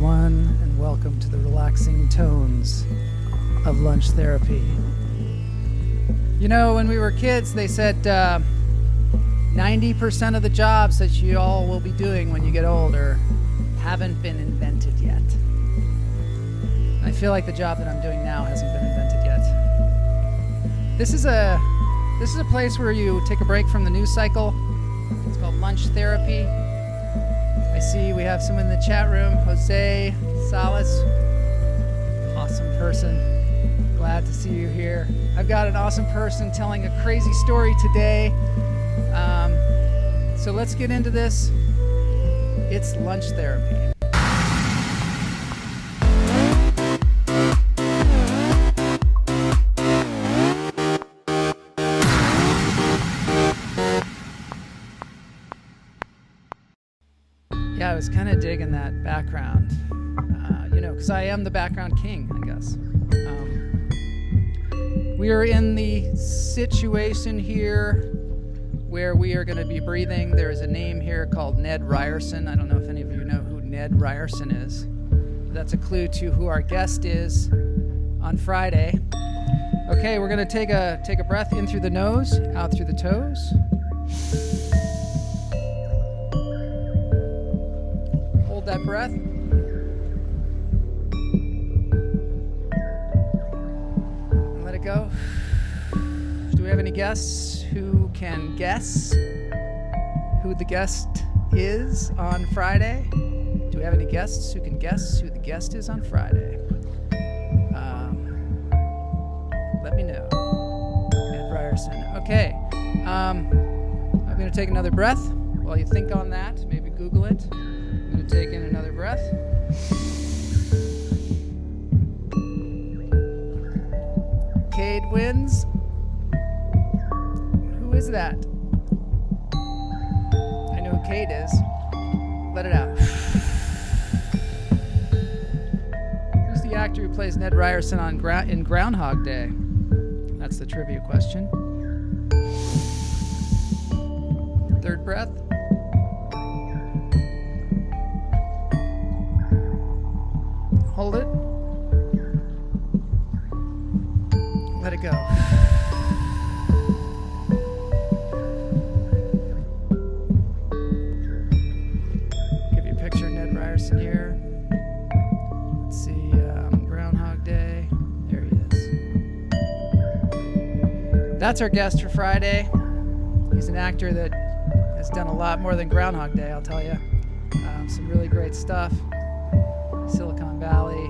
everyone, and welcome to the relaxing tones of lunch therapy. You know, when we were kids, they said 90% of the jobs that you all will be doing when you get older haven't been invented yet. And I feel like the job that I'm doing now hasn't been invented yet. This is a place where you take a break from the news cycle. It's called lunch therapy. I see we have someone in the chat room, Jose Salas. Awesome person. Glad to see you here. I've got an awesome person telling a crazy story today. So let's get into this. It's lunch therapy. Yeah, I was kind of digging that background, because I am the background king, I guess. We are in the situation here where we are going to be breathing. There is a name here called Ned Ryerson. I don't know if any of you know who Ned Ryerson is. That's a clue to who our guest is on Friday. Okay, we're going to take a breath in through the nose, out through the toes. Hold that breath. And let it go. Do we have any guests who can guess who the guest is on Friday? Do we have any guests who can guess who the guest is on Friday? Let me know. Ed Ryerson. Okay. I'm going to take another breath while you think on that. Maybe Google it. I'm going to take in another breath. Cade wins. Who is that? I know who Cade is. Let it out. Who's the actor who plays Ned Ryerson in Groundhog Day? That's the trivia question. Third breath. Hold it. Let it go. Give you a picture of Ned Ryerson here. Let's see, Groundhog Day. There he is. That's our guest for Friday. He's an actor that has done a lot more than Groundhog Day, I'll tell you. Some really great stuff. Silicon Valley,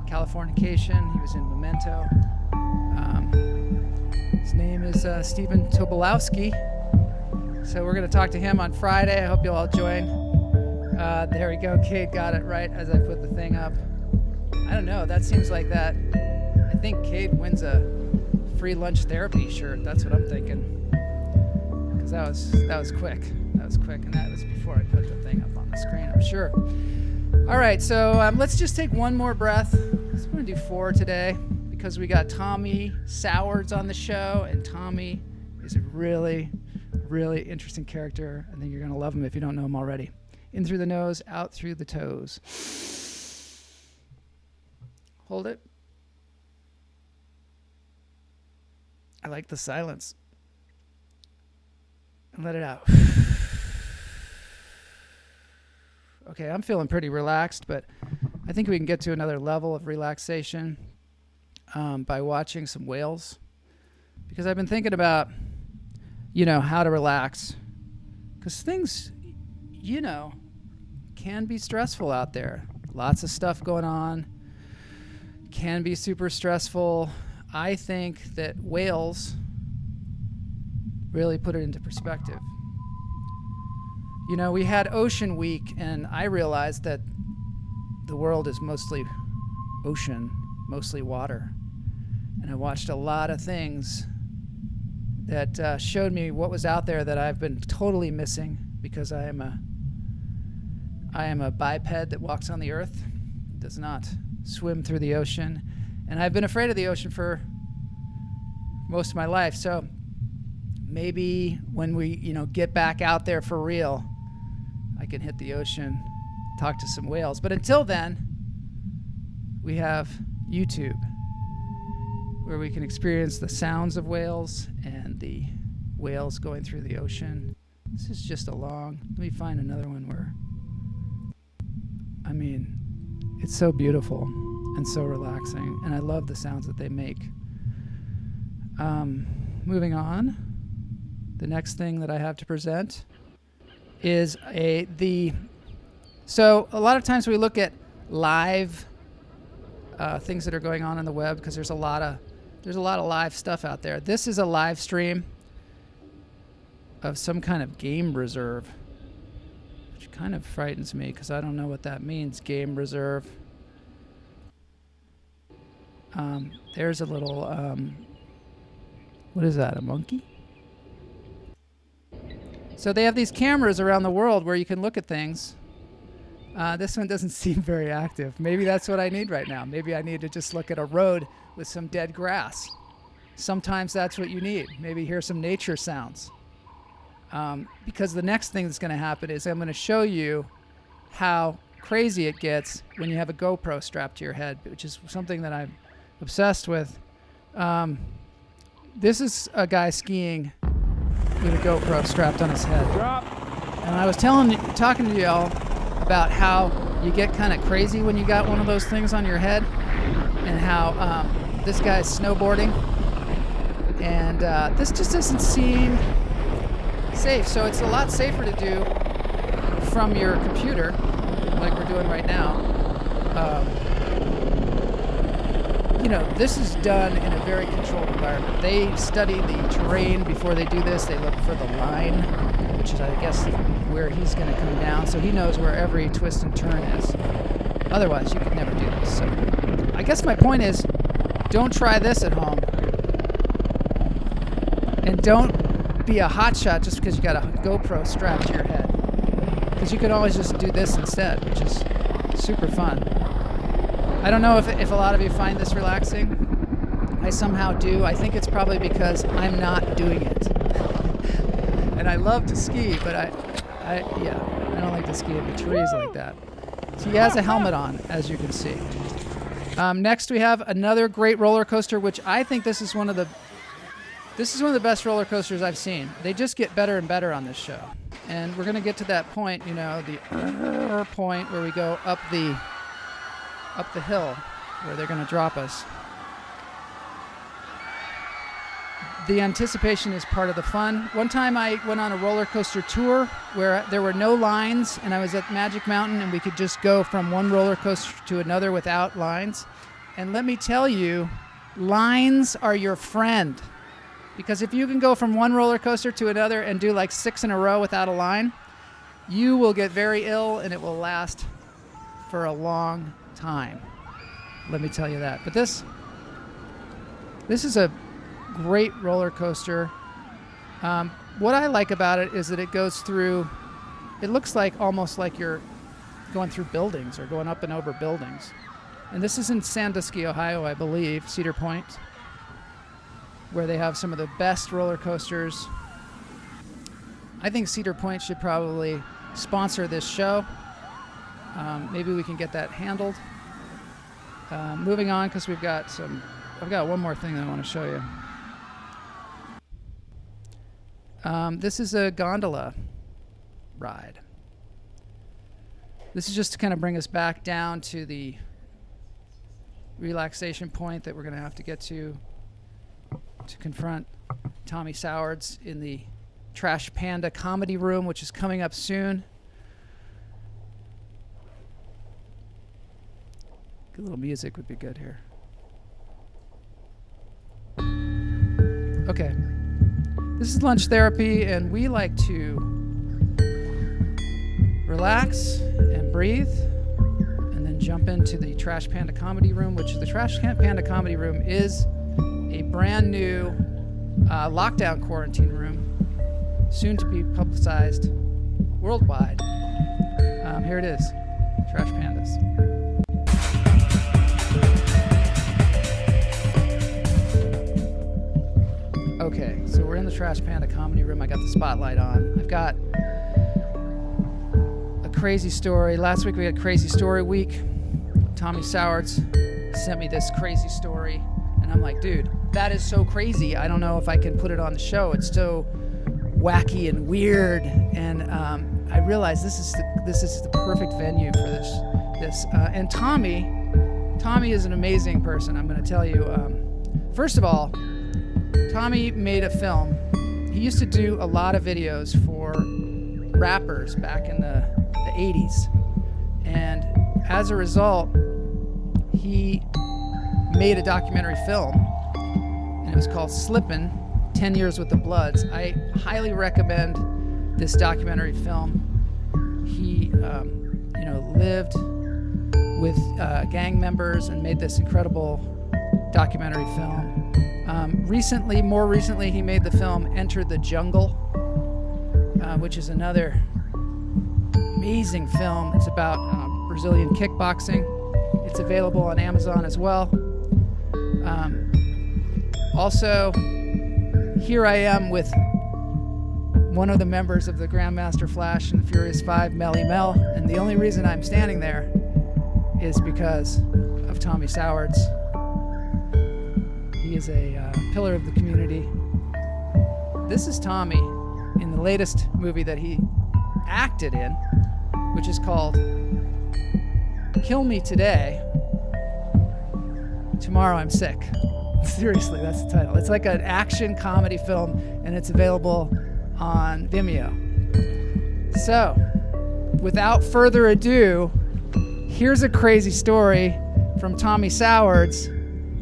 Californication. He was in Memento. His name is Stephen Tobolowsky. So we're going to talk to him on Friday. I hope you'll all join. There we go. Kate got it right as I put the thing up. I don't know. That seems like that. I think Kate wins a free lunch therapy shirt. That's what I'm thinking. Because that was quick. That was quick, and that was before I put the thing up on the screen, I'm sure. All right, so let's just take one more breath. I'm going to do 4 today because we got Tommy Sowards on the show, and Tommy is a really, really interesting character. I think you're going to love him if you don't know him already. In through the nose, out through the toes. Hold it. I like the silence. And let it out. Okay, I'm feeling pretty relaxed, but I think we can get to another level of relaxation by watching some whales. Because I've been thinking about, how to relax. Because things, can be stressful out there. Lots of stuff going on. Can be super stressful. I think that whales really put it into perspective. We had Ocean Week, and I realized that the world is mostly ocean, mostly water. And I watched a lot of things that showed me what was out there that I've been totally missing because I am a biped that walks on the earth, does not swim through the ocean. And I've been afraid of the ocean for most of my life. So maybe when we, get back out there for real, I can hit the ocean talk to some whales. But until then, we have YouTube, where we can experience the sounds of whales and the whales going through the ocean. This is just let me find another one where, I mean, it's so beautiful and so relaxing, and I love the sounds that they make. Moving on, the next thing that I have to present is so a lot of times we look at live things that are going on the web, because there's a lot of live stuff out there. This is a live stream of some kind of game reserve, which kind of frightens me because I don't know what that means, game reserve. There's a little, what is that, a monkey? So they have these cameras around the world where you can look at things. This one doesn't seem very active. Maybe that's what I need right now. Maybe I need to just look at a road with some dead grass. Sometimes that's what you need. Maybe hear some nature sounds. Because the next thing that's going to happen is I'm going to show you how crazy it gets when you have a GoPro strapped to your head, which is something that I'm obsessed with. This is a guy skiing with a GoPro strapped on his head. Drop. And I was talking to y'all about how you get kind of crazy when you got one of those things on your head, and how this guy's snowboarding, and this just doesn't seem safe. So it's a lot safer to do from your computer, like we're doing right now. This is done in a very controlled environment. They study the terrain before they do this. They look for the line, which is, I guess, where he's going to come down, so he knows where every twist and turn is. Otherwise, you could never do this. So I guess my point is, don't try this at home. And don't be a hotshot just because you got a GoPro strapped to your head. Because you could always just do this instead, which is super fun. I don't know if a lot of you find this relaxing. I somehow do. I think it's probably because I'm not doing it. And I love to ski, but I don't like to ski in the trees like that. So he has a helmet on, as you can see. Next, we have another great roller coaster, which I think this is one of the best roller coasters I've seen. They just get better and better on this show. And we're going to get to that point, the point where we go up the hill, where they're going to drop us. The anticipation is part of the fun. One time I went on a roller coaster tour where there were no lines, and I was at Magic Mountain, and we could just go from one roller coaster to another without lines. And let me tell you, lines are your friend. Because if you can go from one roller coaster to another and do like 6 in a row without a line, you will get very ill, and it will last for a long time. Let me tell you that. But this is a great roller coaster. What I like about it is that it goes through, it looks like almost like you're going through buildings or going up and over buildings. And this is in Sandusky, Ohio, I believe, Cedar Point, where they have some of the best roller coasters. I think Cedar Point should probably sponsor this show. Maybe we can get that handled. Moving on, because I've got one more thing that I want to show you. This is a gondola ride. This is just to kind of bring us back down to the relaxation point that we're going to have to get to confront Tommy Sowards in the Trash Panda Comedy Room, which is coming up soon. A little music would be good here. Okay. This is Lunch Therapy, and we like to relax and breathe, and then jump into the Trash Panda Comedy Room, which the Trash Panda Comedy Room is a brand new lockdown quarantine room, soon to be publicized worldwide. Here it is, Trash Pandas. Okay, so we're in the Trash Panda Comedy Room. I got the spotlight on. I've got a crazy story. Last week we had Crazy Story Week. Tommy Sowards sent me this crazy story, and I'm like, dude, that is so crazy. I don't know if I can put it on the show. It's so wacky and weird, and I realized this is the perfect venue for this. And Tommy is an amazing person. I'm going to tell you. First of all, Tommy made a film. He used to do a lot of videos for rappers back in the 80s, and as a result, he made a documentary film, and it was called Slippin', 10 Years with the Bloods. I highly recommend this documentary film. He lived with gang members and made this incredible documentary film. More recently, he made the film Enter the Jungle, which is another amazing film. It's about Brazilian kickboxing. It's available on Amazon as well. Also, here I am with one of the members of the Grandmaster Flash and the Furious 5, Melly Mel, and the only reason I'm standing there is because of Tommy Sowards. He is a pillar of the community. This is Tommy in the latest movie that he acted in, which is called Kill Me Today, Tomorrow I'm Sick. Seriously, that's the title. It's like an action comedy film, and it's available on Vimeo. So, without further ado, here's a crazy story from Tommy Sowards,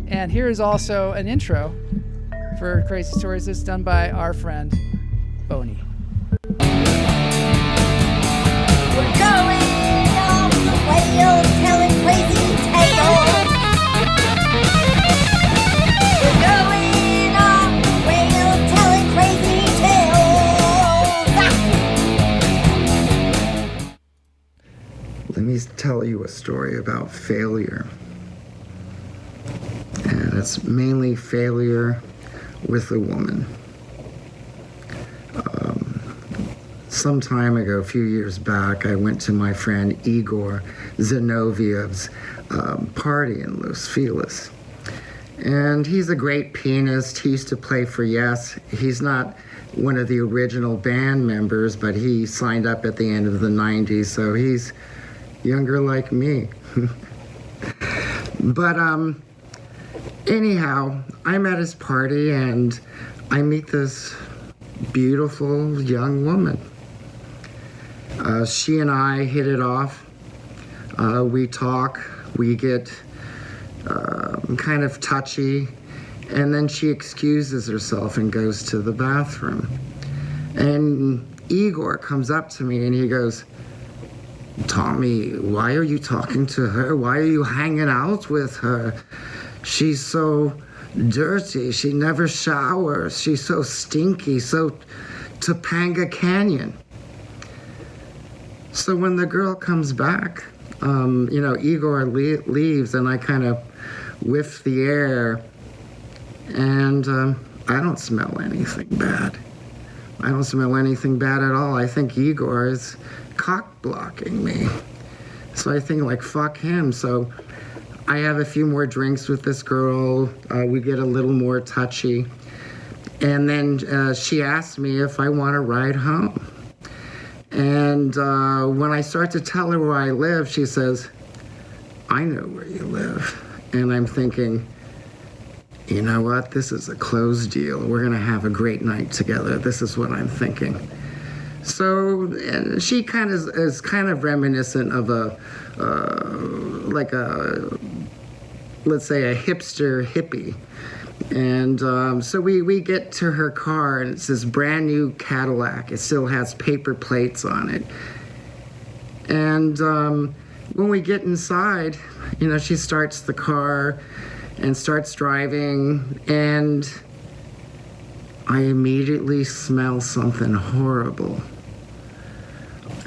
and here's also an intro for Crazy Stories that's done by our friend, Boney. We're going on the whale telling crazy tales. We're going on the whale telling crazy tales. Let me tell you a story about failure. And it's mainly failure with a woman. Some time ago, a few years back, I went to my friend Igor Zinoviev's party in Los Feliz. And he's a great pianist. He used to play for Yes. He's not one of the original band members, but he signed up at the end of the 90s, so he's younger like me. But anyhow, I'm at his party and I meet this beautiful young woman. She and I hit it off. We talk, we get kind of touchy, and then she excuses herself and goes to the bathroom. And Igor comes up to me and he goes, "Tommy, why are you talking to her? Why are you hanging out with her? She's so dirty. She never showers. She's so stinky, so Topanga Canyon." So when the girl comes back, Igor leaves, and I kind of whiff the air, and I don't smell anything bad. I don't smell anything bad at all. I think Igor is cock blocking me. So I think, like, fuck him. So I have a few more drinks with this girl. We get a little more touchy. And then she asks me if I want to ride home. And when I start to tell her where I live, she says, "I know where you live." And I'm thinking, you know what? This is a closed deal. We're going to have a great night together. This is what I'm thinking. So and she kind of is kind of reminiscent of let's say a hipster hippie. And so we get to her car, and it's this brand new Cadillac. It still has paper plates on it. And when we get inside, she starts the car and starts driving, and I immediately smell something horrible.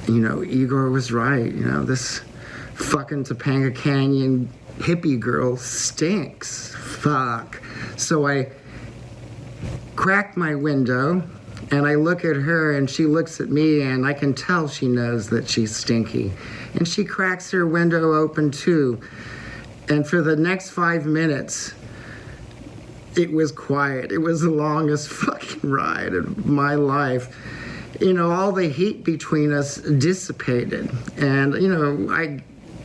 Igor was right. This fucking Topanga Canyon hippie girl stinks. Fuck. So I cracked my window, And I look at her and she looks at me and I can tell she knows that she's stinky. And she cracks her window open too. And for the next 5 minutes, it was quiet. It was the longest fucking ride of my life. You know, all the heat between us dissipated. And, you know,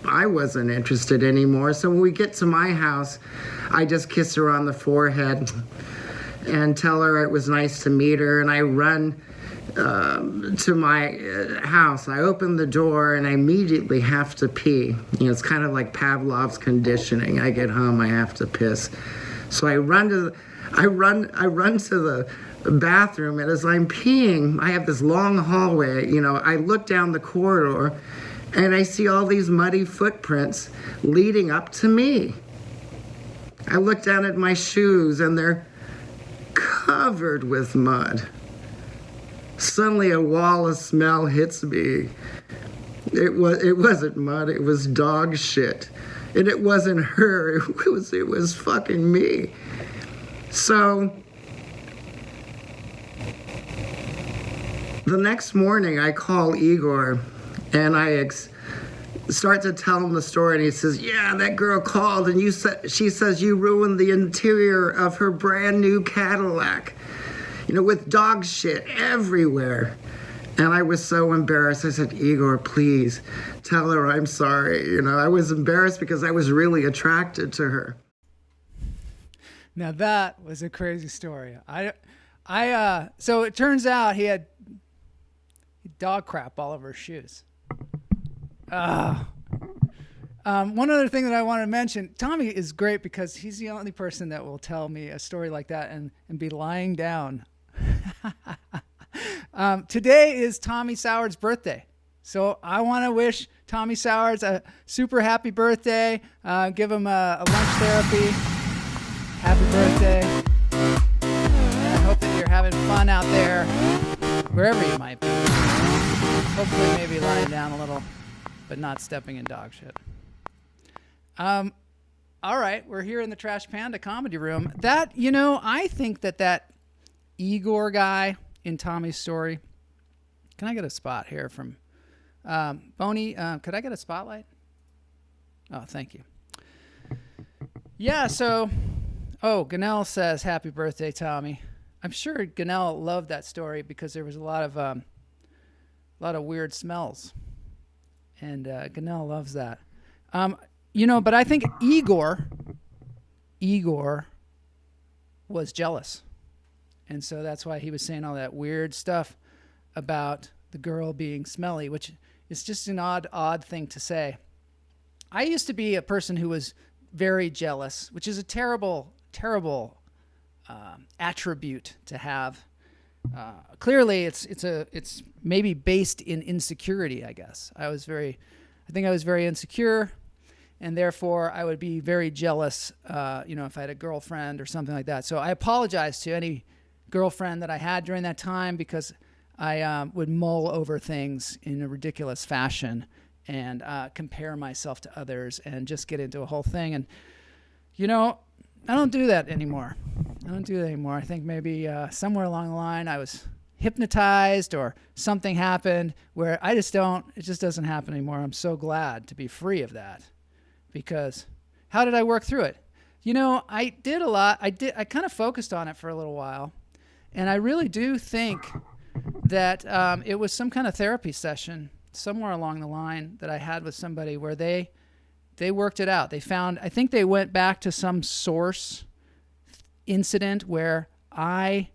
I wasn't interested anymore. So when we get to my house, I just kiss her on the forehead and tell her it was nice to meet her. And I run to my house. I open the door and I immediately have to pee. You know, it's kind of like Pavlov's conditioning. I get home, I have to piss. So I run to the bathroom, and as I'm peeing, I have this long hallway. You know, I look down the corridor and I see all these muddy footprints leading up to me. I look down at my shoes and they're covered with mud. Suddenly a wall of smell hits me. It wasn't mud, it was dog shit. And it wasn't her, it was fucking me. So the next morning I call Igor and I start to tell him the story, and he says, yeah, that girl called and she says you ruined the interior of her brand new Cadillac, you know, with dog shit everywhere. And I was so embarrassed. I said, Igor, please tell her I'm sorry. You know, I was embarrassed because I was really attracted to her. Now that was a crazy story. So it turns out he had dog crap all over his shoes. One other thing that I want to mention, Tommy is great because he's the only person that will tell me a story like that and be lying down. Today is Tommy Sowards' birthday. So I want to wish Tommy Sowards a super happy birthday. Give him a lunch therapy. Happy birthday. I hope that you're having fun out there, wherever you might be. Hopefully maybe lying down a little, but not stepping in dog shit. All right, we're here in the Trash Panda Comedy Room. That, you know, I think that Igor guy in Tommy's story. Can I get a spot here from Boney? Could I get a spotlight? Oh, thank you. Yeah, so, Ganell says, happy birthday, Tommy. I'm sure Ganell loved that story because there was a lot of weird smells. And Ganell loves that. You know, but I think Igor was jealous. And so that's why he was saying all that weird stuff about the girl being smelly, which is just an odd thing to say. I used to be a person who was very jealous, which is a terrible attribute to have. Clearly, it's maybe based in insecurity, I guess. I think I was very insecure, and therefore I would be very jealous, you know, if I had a girlfriend or something like that. So I apologize to any girlfriend that I had during that time because I would mull over things in a ridiculous fashion and compare myself to others and just get into a whole thing. And, you know, I don't do that anymore. I think maybe somewhere along the line I was hypnotized or something happened where it just doesn't happen anymore. I'm so glad to be free of that because how did I work through it? You know, I did a lot. I kind of focused on it for a little while. And I really do think that it was some kind of therapy session somewhere along the line that I had with somebody where they worked it out. I think they went back to some source incident where I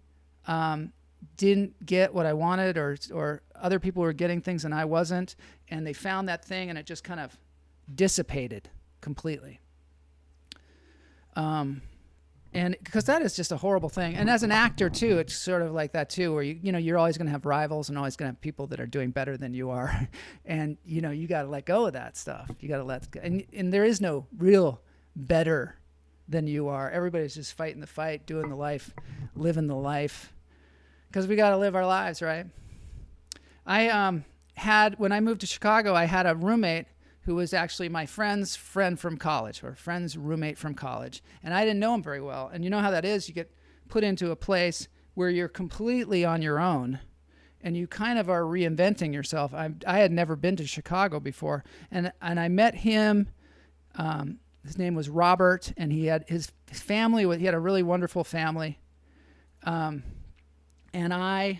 didn't get what I wanted or other people were getting things and I wasn't. And they found that thing and it just kind of dissipated completely. And because that is just a horrible thing. And as an actor too, it's sort of like that too, where you're always going to have rivals and always going to have people that are doing better than you are. And you got to let go of that stuff. You got to let go. And there is no real better than you are. Everybody's just fighting the fight, doing the life, living the life. Because we got to live our lives, right? When I moved to Chicago, I had a roommate who was actually my friend's friend from college, or friend's roommate from college. And I didn't know him very well. And you know how that is? You get put into a place where you're completely on your own and you kind of are reinventing yourself. I had never been to Chicago before, and I met him. His name was Robert, and he had his family. He had a really wonderful family, and I,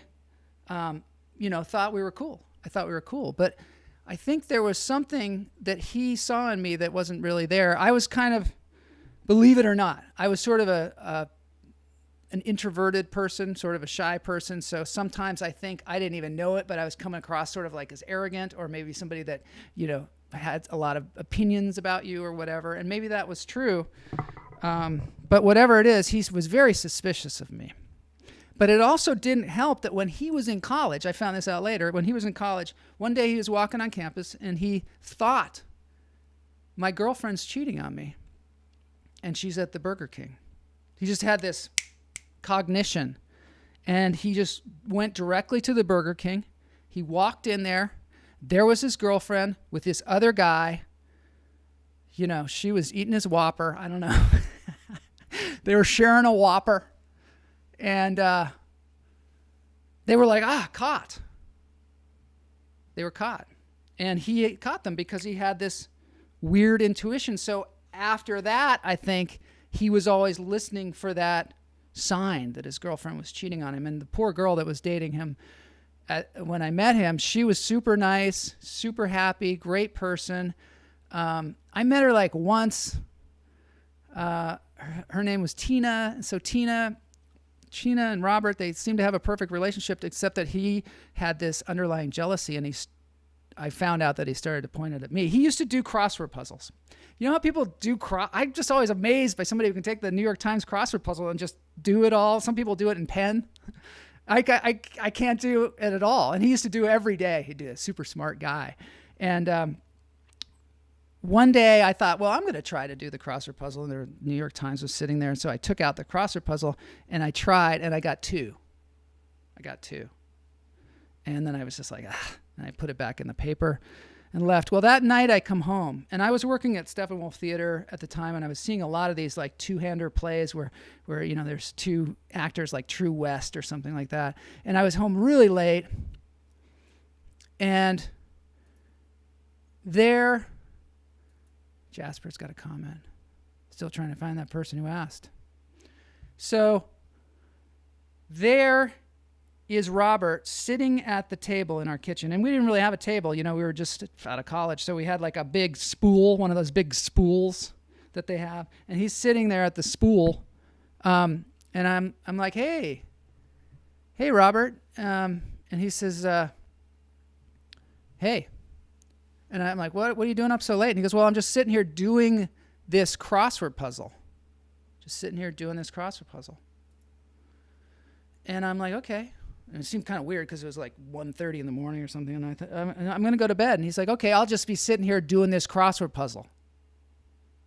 thought we were cool. I thought we were cool, but I think there was something that he saw in me that wasn't really there. I was kind of, believe it or not, I was sort of an introverted person, sort of a shy person. So sometimes I think I didn't even know it, but I was coming across sort of like as arrogant, or maybe somebody that, had a lot of opinions about you or whatever. And maybe that was true. But whatever it is, he was very suspicious of me. But it also didn't help that when he was in college, I found this out later, when he was in college, one day he was walking on campus and he thought, my girlfriend's cheating on me and she's at the Burger King. He just had this cognition, and he just went directly to the Burger King. He walked in there. There was his girlfriend with this other guy. She was eating his Whopper. I don't know. They were sharing a Whopper. And they were like, caught. They were caught. And he caught them because he had this weird intuition. So after that, I think he was always listening for that sign that his girlfriend was cheating on him. And the poor girl that was dating him, when I met him, she was super nice, super happy, great person. I met her like once. Her name was Tina. So Tina and Robert, they seemed to have a perfect relationship, except that he had this underlying jealousy, and I found out that he started to point it at me. He used to do crossword puzzles. You know how people do I'm just always amazed by somebody who can take the New York Times crossword puzzle and just do it all. Some people do it in pen. I can't do it at all. And he used to do it every day. He'd do a super smart guy. And one day I thought, well, I'm going to try to do the crossword puzzle. And the New York Times was sitting there. And so I took out the crossword puzzle and I tried, and I got two. And then I was just like, and I put it back in the paper and left. Well, that night I come home, and I was working at Steppenwolf Theater at the time, and I was seeing a lot of these like two-hander plays where there's two actors, like True West or something like that. And I was home really late, and there, Jasper's got a comment. Still trying to find that person who asked. So there is Robert sitting at the table in our kitchen. And we didn't really have a table. We were just out of college. So we had like a big spool, one of those big spools that they have. And he's sitting there at the spool. And I'm like, hey, Robert. And he says, hey. And I'm like, what are you doing up so late? And he goes, well, I'm just sitting here doing this crossword puzzle. And I'm like, okay. And it seemed kind of weird because it was like 1:30 in the morning or something. And I thought, I'm going to go to bed. And he's like, okay, I'll just be sitting here doing this crossword puzzle.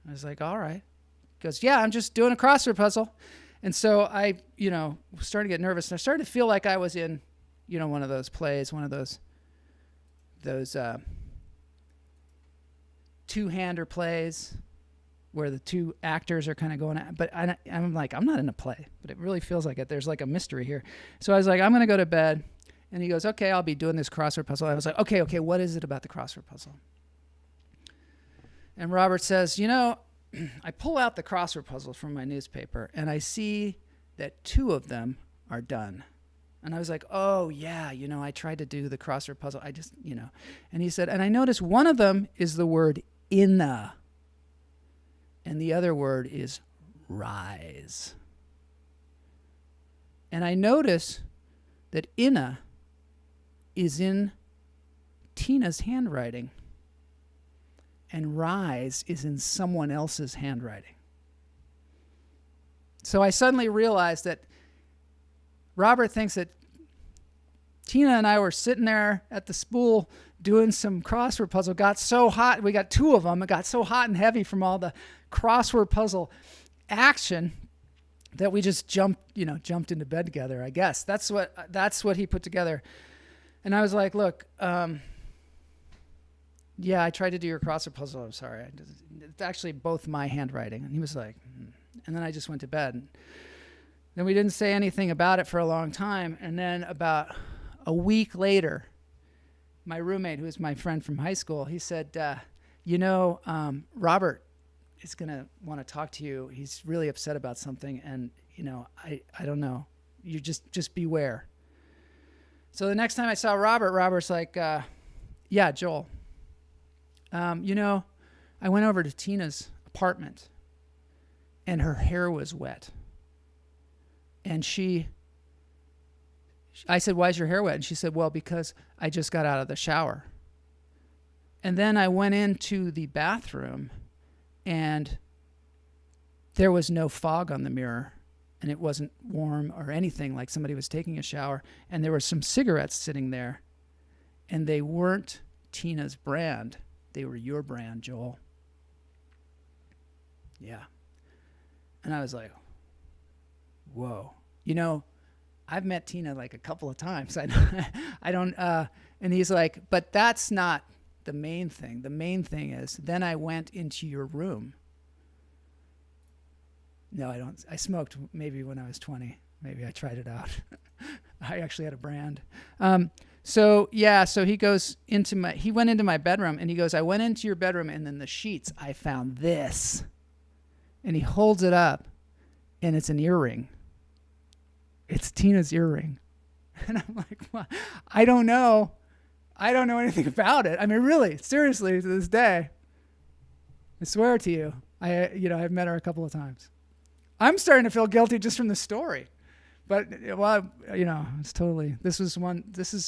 I was like, all right. He goes, yeah, I'm just doing a crossword puzzle. And so I, started to get nervous. And I started to feel like I was in, one of those plays, one of those two-hander plays where the two actors are kind of going at, but I'm like, I'm not in a play, but it really feels like it. There's like a mystery here. So I was like, I'm going to go to bed. And he goes, okay, I'll be doing this crossword puzzle. I was like, okay, what is it about the crossword puzzle? And Robert says, I pull out the crossword puzzles from my newspaper and I see that two of them are done. And I was like, oh yeah, I tried to do the crossword puzzle. I just, and he said, and I noticed one of them is the word inna. And the other word is rise. And I notice that inna is in Tina's handwriting. And rise is in someone else's handwriting. So I suddenly realized that Robert thinks that Tina and I were sitting there at the spool doing some crossword puzzle. Got so hot, we got two of them. It got so hot and heavy from all the crossword puzzle action that we just jumped into bed together. I guess that's what he put together. And I was like, look, yeah, I tried to do your crossword puzzle. I'm sorry. It's actually both my handwriting. And he was like, and then I just went to bed. Then we didn't say anything about it for a long time. And then about a week later, my roommate, who was my friend from high school, he said, Robert is going to want to talk to you. He's really upset about something. And, I don't know. You just beware. So the next time I saw Robert's like, yeah, Joel, I went over to Tina's apartment and her hair was wet. And I said, why is your hair wet? And she said, well, because I just got out of the shower. And then I went into the bathroom and there was no fog on the mirror and it wasn't warm or anything, like somebody was taking a shower. And there were some cigarettes sitting there and they weren't Tina's brand. They were your brand, Joel. Yeah. And I was like, whoa. I've met Tina like a couple of times. I don't, and he's like, but that's not the main thing. The main thing is, then I went into your room. No, I don't. I smoked maybe when I was 20. Maybe I tried it out. I actually had a brand. So he went into my bedroom and he goes, I went into your bedroom and in the sheets, I found this. And he holds it up and it's an earring. It's Tina's earring. And I'm like, well, I don't know anything about it. I mean, really, seriously, to this day, I swear to you, I've met her a couple of times. I'm starting to feel guilty just from the story. But, this is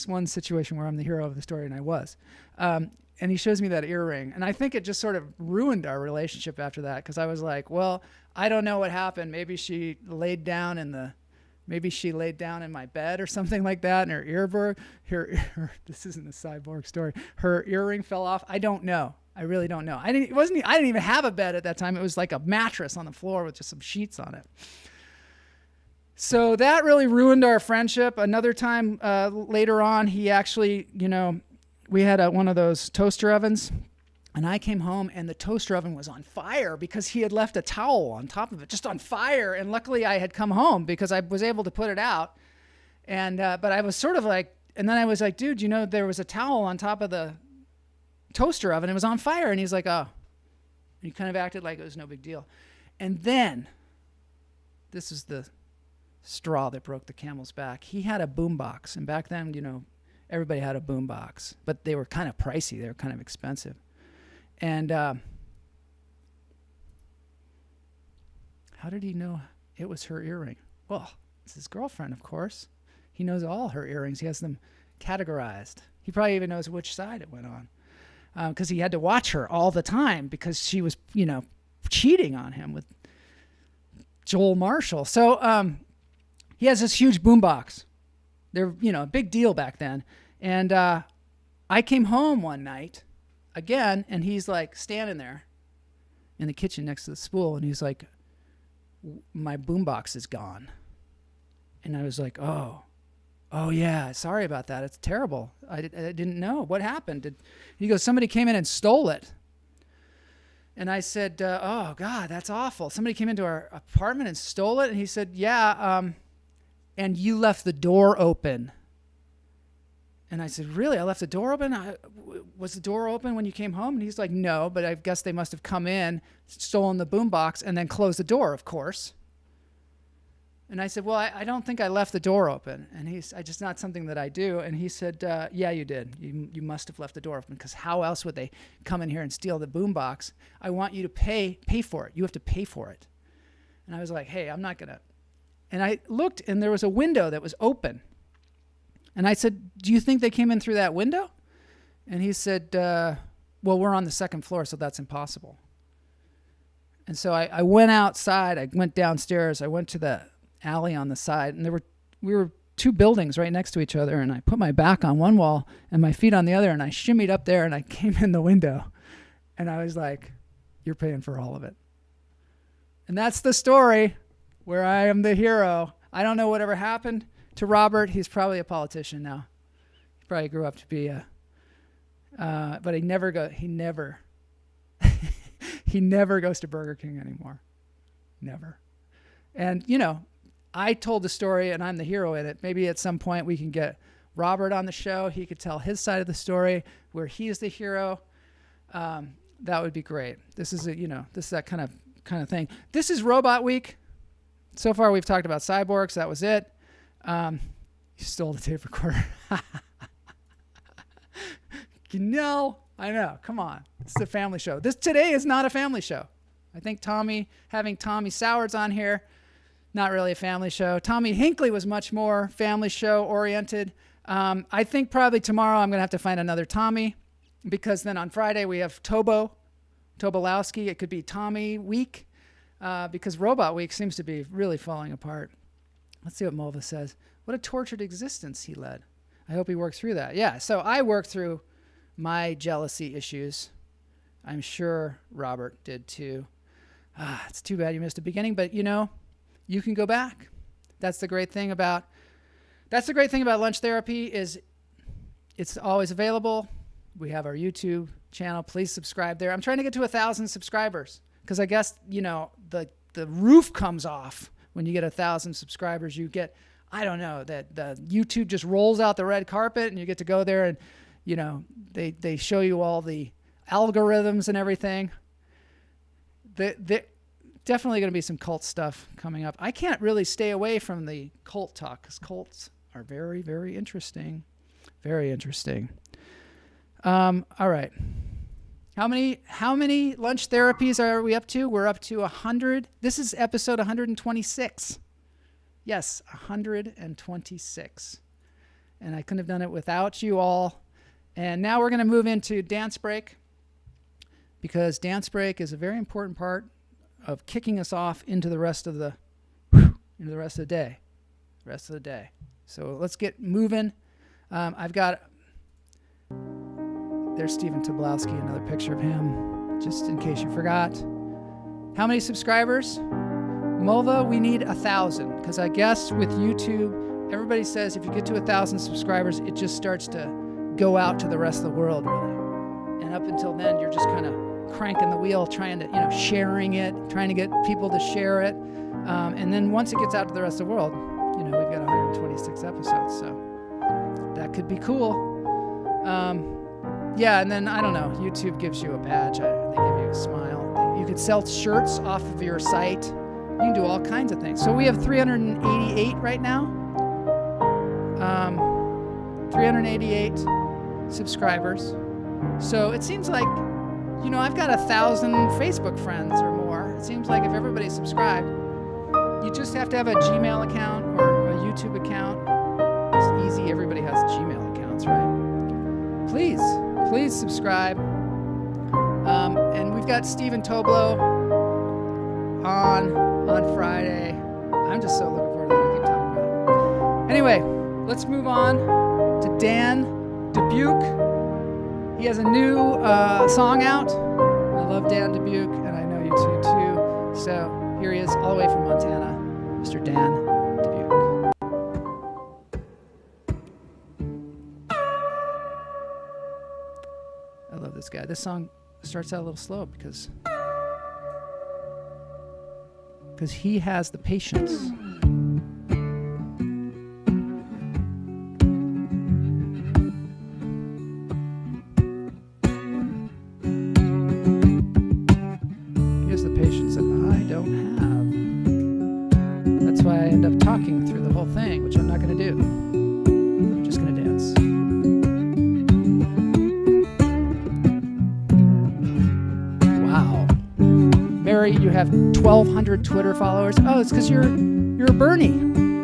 one situation where I'm the hero of the story, and I was. And he shows me that earring. And I think it just sort of ruined our relationship after that, because I was like, well, I don't know what happened. Maybe she laid down in my bed or something like that, and this isn't a cyborg story. Her earring fell off. I don't know. I really don't know. I didn't even have a bed at that time. It was like a mattress on the floor with just some sheets on it. So that really ruined our friendship. Another time later on, he actually, we had one of those toaster ovens, and I came home and the toaster oven was on fire because he had left a towel on top of it, just on fire. And luckily I had come home because I was able to put it out. And, but I was sort of like, and then I was like, dude, there was a towel on top of the toaster oven. It was on fire. And he's like, oh, and he kind of acted like it was no big deal. And then this is the straw that broke the camel's back. He had a boombox. And back then, everybody had a boombox, but they were kind of pricey. They were kind of expensive. And how did he know it was her earring? Well, it's his girlfriend, of course. He knows all her earrings. He has them categorized. He probably even knows which side it went on, because he had to watch her all the time because she was, cheating on him with Joel Marshall. So he has this huge boombox. They're, a big deal back then. And I came home one night again, and he's like standing there in the kitchen next to the spool, and he's like, my boombox is gone. And I was like, oh yeah, sorry about that. It's terrible. I didn't know. What happened? He goes, somebody came in and stole it. And I said, oh God, that's awful. Somebody came into our apartment and stole it? And he said, yeah, and you left the door open. And I said, really? I left the door open? Was the door open when you came home? And he's like, no, but I guess they must have come in, stolen the boombox, and then closed the door, of course. And I said, well, I don't think I left the door open. And I just not something that I do. And he said, yeah, you did. You must have left the door open, because how else would they come in here and steal the boombox? I want you to pay for it. You have to pay for it. And I was like, hey, I'm not going to. And I looked, and there was a window that was open. And I said, do you think they came in through that window? And he said, well, we're on the second floor, so that's impossible. And so I went outside. I went downstairs. I went to the alley on the side, and we were two buildings right next to each other, and I put my back on one wall and my feet on the other, and I shimmied up there, and I came in the window. And I was like, you're paying for all of it. And that's the story where I am the hero. I don't know whatever happened to Robert. He's probably a politician now. He probably grew up to be but he never he never goes to Burger King anymore. Never. And, I told the story and I'm the hero in it. Maybe at some point we can get Robert on the show. He could tell his side of the story where he's the hero. That would be great. This is that kind of thing. This is Robot Week. So far we've talked about cyborgs. That was it. You stole the tape recorder. I know. Come on. It's a family show. Today is not a family show. I think having Tommy Sowards on here, not really a family show. Tommy Hinckley was much more family show oriented. I think probably tomorrow I'm going to have to find another Tommy, because then on Friday we have Tobolowski. It could be Tommy Week, because Robot Week seems to be really falling apart. Let's see what Mulva says. What a tortured existence he led. I hope he worked through that. Yeah, so I worked through my jealousy issues. I'm sure Robert did too. It's too bad you missed the beginning, but you can go back. That's the great thing about lunch therapy is it's always available. We have our YouTube channel. Please subscribe there. I'm trying to get to 1,000 subscribers, because I guess the roof comes off when you get 1,000 subscribers. You get, I don't know, that the YouTube just rolls out the red carpet and you get to go there and they show you all the algorithms and everything. Definitely going to be some cult stuff coming up. I can't really stay away from the cult talk, because cults are very, very interesting. Very interesting. All right. How many lunch therapies are we up to? We're up to 100. This is episode 126. Yes, 126. And I couldn't have done it without you all. And now we're going to move into dance break, because dance break is a very important part of kicking us off into the rest of the day. So let's get moving. I've got, there's Stephen Tobolowski, another picture of him, just in case you forgot. How many subscribers? Mulva, we need 1,000, because I guess with YouTube, everybody says if you get to 1,000 subscribers, it just starts to go out to the rest of the world, really. And up until then, you're just kind of cranking the wheel, trying to, sharing it, trying to get people to share it. And then once it gets out to the rest of the world, we've got 126 episodes, so that could be cool. Yeah, and then, I don't know, YouTube gives you a badge. They give you a smile. You could sell shirts off of your site. You can do all kinds of things. So we have 388 right now. 388 subscribers. So it seems like, I've got 1,000 Facebook friends or more. It seems like if everybody's subscribed, you just have to have a Gmail account or a YouTube account. It's easy. Everybody has Gmail accounts, right? Please subscribe. And we've got Stephen Toblo on Friday. I'm just so looking forward to that. I keep talking about it. Anyway, let's move on to Dan Dubuque. He has a new song out. I love Dan Dubuque, and I know you too. So here he is, all the way from Montana, Mr. Dan Dubuque. I love this guy. This song starts out a little slow because he has the patience. I end up talking through the whole thing, which I'm not going to do. I'm just going to dance. Wow. Mary, you have 1,200 Twitter followers. Oh, it's because you're a Bernie.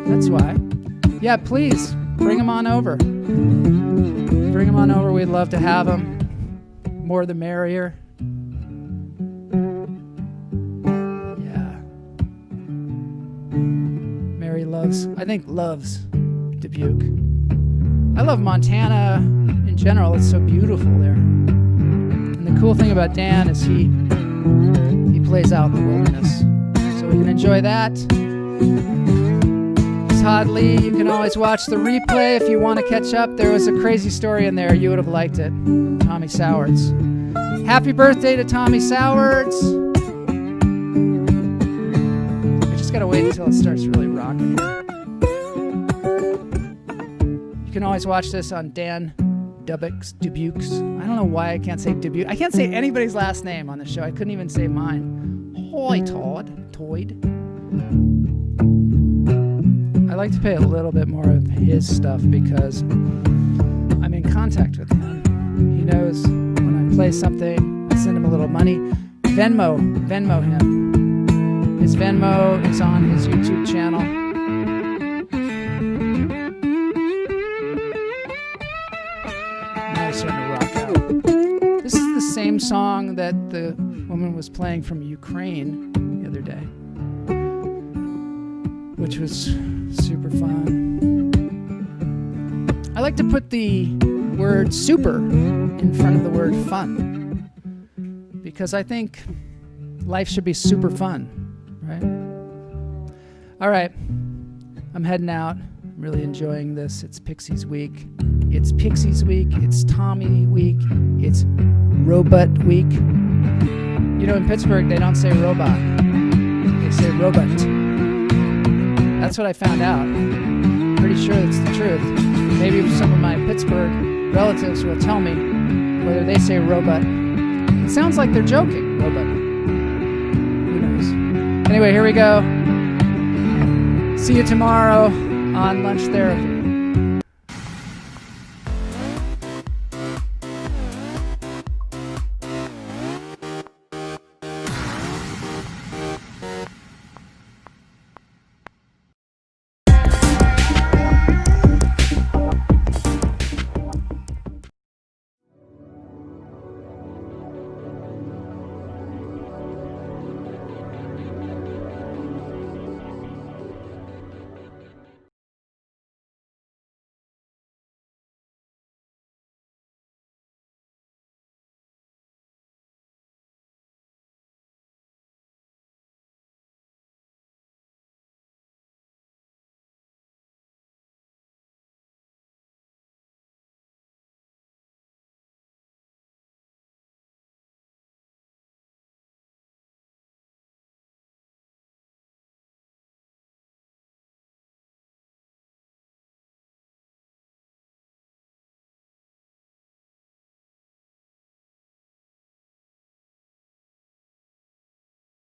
That's why. Yeah, please, bring him on over. Bring him on over. We'd love to have him. More the merrier. Loves Dubuque. I love Montana in general. It's so beautiful there. And the cool thing about Dan is he plays out in the wilderness. So we can enjoy that. Todd Lee, you can always watch the replay if you want to catch up. There was a crazy story in there. You would have liked it. Tommy Sowards. Happy birthday to Tommy Sowards. I just got to wait until it starts really rocking here. You can always watch this on Dan Dubukes. I don't know why I can't say Dubuque. I can't say anybody's last name on the show. I couldn't even say mine. Toyd. I like to pay a little bit more of his stuff because I'm in contact with him. He knows when I play something, I send him a little money. Venmo him. His Venmo is on his YouTube channel. Now it's starting to rock out. This is the same song that the woman was playing from Ukraine the other day, which was super fun. I like to put the word super in front of the word fun because I think life should be super fun, right? All right, I'm heading out. I'm really enjoying this. It's Pixies Week. It's Pixies Week. It's Tommy Week. It's Robot Week. You know, in Pittsburgh, they don't say robot. They say robot. That's what I found out. Pretty sure that's the truth. Maybe some of my Pittsburgh relatives will tell me whether they say robot. It sounds like they're joking, robot. Who knows? Anyway, here we go. See you tomorrow on Lunch Therapy.